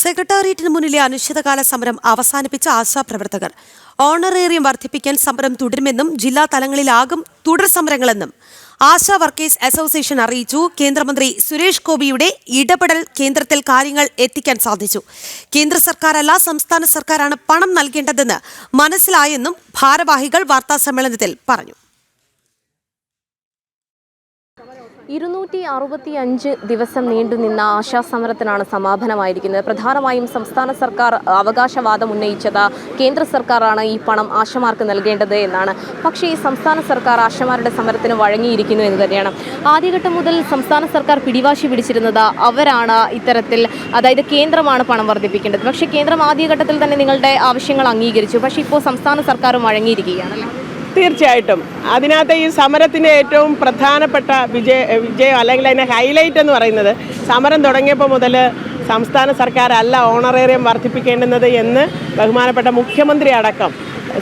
സെക്രട്ടേറിയറ്റിന് മുന്നിലെ അനിശ്ചിതകാല സമരം അവസാനിപ്പിച്ച ആശാപ്രവർത്തകർ ഓണറേറിയം വർദ്ധിപ്പിക്കാൻ സമരം തുടരുമെന്നും ജില്ലാ തലങ്ങളിലാകും തുടർ സമരങ്ങളെന്നും ആശാ വർക്കേഴ്സ് അസോസിയേഷൻ അറിയിച്ചു. കേന്ദ്രമന്ത്രി സുരേഷ് ഗോപിയുടെ ഇടപെടൽ കേന്ദ്രത്തിൽ കാര്യങ്ങൾ എത്തിക്കാൻ സാധിച്ചു. കേന്ദ്ര സർക്കാരല്ല സംസ്ഥാന സർക്കാരാണ് പണം നൽകേണ്ടതെന്ന് മനസ്സിലായെന്നും ഭാരവാഹികൾ വാർത്താസമ്മേളനത്തിൽ പറഞ്ഞു. 265 ദിവസം നീണ്ടുനിന്ന ആശാസമരത്തിനാണ് സമാപനമായിരിക്കുന്നത്. പ്രധാനമായും സംസ്ഥാന സർക്കാർ അവകാശവാദം ഉന്നയിച്ചത് കേന്ദ്ര സർക്കാരാണ് ഈ പണം ആശമാർക്ക് നൽകേണ്ടത് എന്നാണ്. പക്ഷേ ഈ സംസ്ഥാന സർക്കാർ ആശമാരുടെ സമരത്തിന് വഴങ്ങിയിരിക്കുന്നു എന്ന് തന്നെയാണ്. ആദ്യഘട്ടം മുതൽ സംസ്ഥാന സർക്കാർ പിടിവാശി പിടിച്ചിരുന്നത് അവരാണ് ഇത്തരത്തിൽ, അതായത് കേന്ദ്രമാണ് പണം വർദ്ധിപ്പിക്കേണ്ടത്. പക്ഷേ കേന്ദ്രം ആദ്യഘട്ടത്തിൽ തന്നെ നിങ്ങളുടെ ആവശ്യങ്ങൾ അംഗീകരിച്ചു. പക്ഷേ ഇപ്പോൾ സംസ്ഥാന സർക്കാരും വഴങ്ങിയിരിക്കുകയാണല്ലേ? തീർച്ചയായിട്ടും അതിനകത്ത് ഈ സമരത്തിൻ്റെ ഏറ്റവും പ്രധാനപ്പെട്ട വിജയം അല്ലെങ്കിൽ അതിനെ ഹൈലൈറ്റ് എന്ന് പറയുന്നത് സമരം തുടങ്ങിയപ്പോൾ മുതൽ സംസ്ഥാന സർക്കാരല്ല ഓണറേറിയം വർദ്ധിപ്പിക്കേണ്ടുന്നത് എന്ന് ബഹുമാനപ്പെട്ട മുഖ്യമന്ത്രി അടക്കം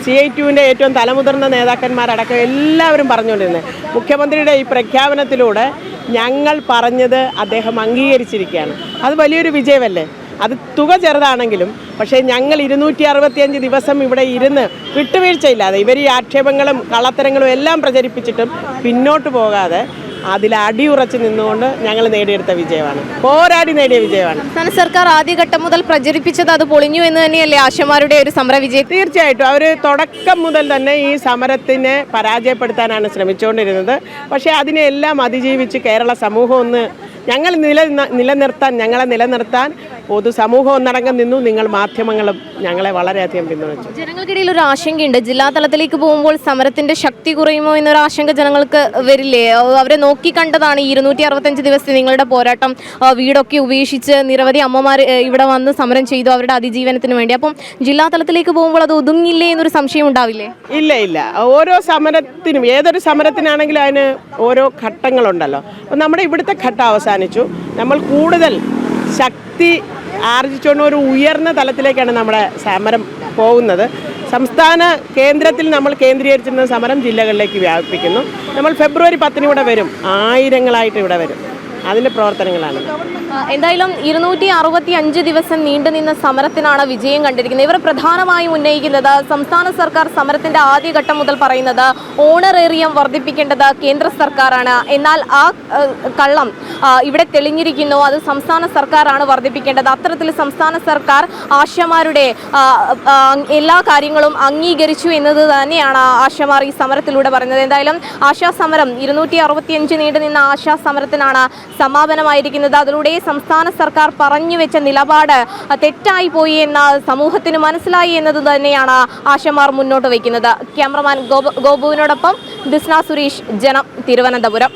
CITUവിൻ്റെ ഏറ്റവും തലമുതിർന്ന നേതാക്കന്മാരടക്കം എല്ലാവരും പറഞ്ഞുകൊണ്ടിരുന്നത്. മുഖ്യമന്ത്രിയുടെ ഈ പ്രഖ്യാപനത്തിലൂടെ ഞങ്ങൾ പറഞ്ഞത് അദ്ദേഹം അംഗീകരിച്ചിരിക്കുകയാണ്. അത് വലിയൊരു വിജയമല്ലേ? അത് തുക ചെറുതാണെങ്കിലും പക്ഷേ ഞങ്ങൾ 265 ദിവസം ഇവിടെ ഇരുന്ന് വിട്ടുവീഴ്ചയില്ലാതെ ഇവർ ഈ ആക്ഷേപങ്ങളും കള്ളത്തരങ്ങളും എല്ലാം പ്രചരിപ്പിച്ചിട്ടും പിന്നോട്ട് പോകാതെ അതിൽ അടിയുറച്ച് നിന്നുകൊണ്ട് ഞങ്ങൾ നേടിയെടുത്ത വിജയമാണ്, പോരാടി നേടിയ വിജയമാണ്. സംസ്ഥാന സർക്കാർ ആദ്യഘട്ടം മുതൽ പ്രചരിപ്പിച്ചത് അത് പൊളിഞ്ഞു എന്ന് തന്നെയല്ലേ ആശമാരുടെ ഒരു സമര വിജയം? തീർച്ചയായിട്ടും അവർ തുടക്കം മുതൽ തന്നെ ഈ സമരത്തിനെ പരാജയപ്പെടുത്താനാണ് ശ്രമിച്ചുകൊണ്ടിരുന്നത്. പക്ഷേ അതിനെല്ലാം അതിജീവിച്ച് കേരള സമൂഹം ഒന്ന് ഞങ്ങളെ നിലനിർത്താൻ പൊതുസമൂഹം ഒന്നടങ്കം നിന്നു. നിങ്ങൾ മാധ്യമങ്ങളും ഞങ്ങളെ വളരെയധികം പിന്തുണച്ചു. ജനങ്ങൾക്കിടയിൽ ഒരു ആശങ്കയുണ്ട്, ജില്ലാ തലത്തിലേക്ക് പോകുമ്പോൾ സമരത്തിന്റെ ശക്തി കുറയുമോ എന്നൊരു ആശങ്ക ജനങ്ങൾക്ക് വരില്ലേ? അവരെ നോക്കിക്കണ്ടതാണ് ഈ 265 ദിവസത്തെ നിങ്ങളുടെ പോരാട്ടം. വീടൊക്കെ ഉപേക്ഷിച്ച് നിരവധി അമ്മമാർ ഇവിടെ വന്ന് സമരം ചെയ്തു അവരുടെ അതിജീവനത്തിന് വേണ്ടി. അപ്പം ജില്ലാ തലത്തിലേക്ക് പോകുമ്പോൾ അത് ഒതുങ്ങില്ലേ എന്നൊരു സംശയം ഉണ്ടാവില്ലേ? ഇല്ല, ഓരോ സമരത്തിനും ഏതൊരു സമരത്തിനാണെങ്കിലും അതിന് ഓരോ ഘട്ടങ്ങളുണ്ടല്ലോ. അപ്പം നമ്മുടെ ഇവിടുത്തെ ഘട്ടം അവസാനിച്ചു. നമ്മൾ കൂടുതൽ ശക്തി ആർജിച്ചുകൊണ്ട് ഒരു ഉയർന്ന തലത്തിലേക്കാണ് നമ്മുടെ സമരം പോകുന്നത്. സംസ്ഥാന കേന്ദ്രത്തിൽ നമ്മൾ കേന്ദ്രീകരിച്ചിരുന്ന സമരം ജില്ലകളിലേക്ക് വ്യാപിപ്പിക്കുന്നു. നമ്മൾ ഫെബ്രുവരി 10 ഇവിടെ വരും, ആയിരങ്ങളായിട്ട് ഇവിടെ വരും. അതിൻ്റെ പ്രവർത്തനങ്ങളാണ്. എന്തായാലും 265 ദിവസം നീണ്ടുനിന്ന സമരത്തിനാണ് വിജയം കണ്ടിരിക്കുന്നത്. ഇവർ പ്രധാനമായും ഉന്നയിക്കുന്നത് സംസ്ഥാന സർക്കാർ സമരത്തിന്റെ ആദ്യഘട്ടം മുതൽ പറയുന്നത് ഓണറേറിയം വർദ്ധിപ്പിക്കേണ്ടത് കേന്ദ്ര സർക്കാരാണ്. എന്നാൽ ആ കള്ളം ഇവിടെ തെളിഞ്ഞിരിക്കുന്നു, അത് സംസ്ഥാന സർക്കാരാണ് വർദ്ധിപ്പിക്കേണ്ടത്. അത്തരത്തിൽ സംസ്ഥാന സർക്കാർ ആശമാരുടെ എല്ലാ കാര്യങ്ങളും അംഗീകരിച്ചു എന്നത് തന്നെയാണ് ആശമാർ ഈ സമരത്തിലൂടെ പറയുന്നത്. എന്തായാലും ആശാ സമരം 265 നീണ്ടുനിന്ന ആശാ സമരത്തിനാണ് സമാപനമായിരിക്കുന്നത്. അതിലൂടെ സംസ്ഥാന സർക്കാർ പറഞ്ഞു വെച്ച നിലപാട് തെറ്റായി പോയി എന്ന സമൂഹത്തിന് മനസ്സിലായി എന്നത് തന്നെയാണ് ആശമാർ മുന്നോട്ട് വയ്ക്കുന്നത്. ക്യാമറമാൻ ഗോപുവിനോടൊപ്പം ദിസ്ന സുരേഷ്, ജനം, തിരുവനന്തപുരം.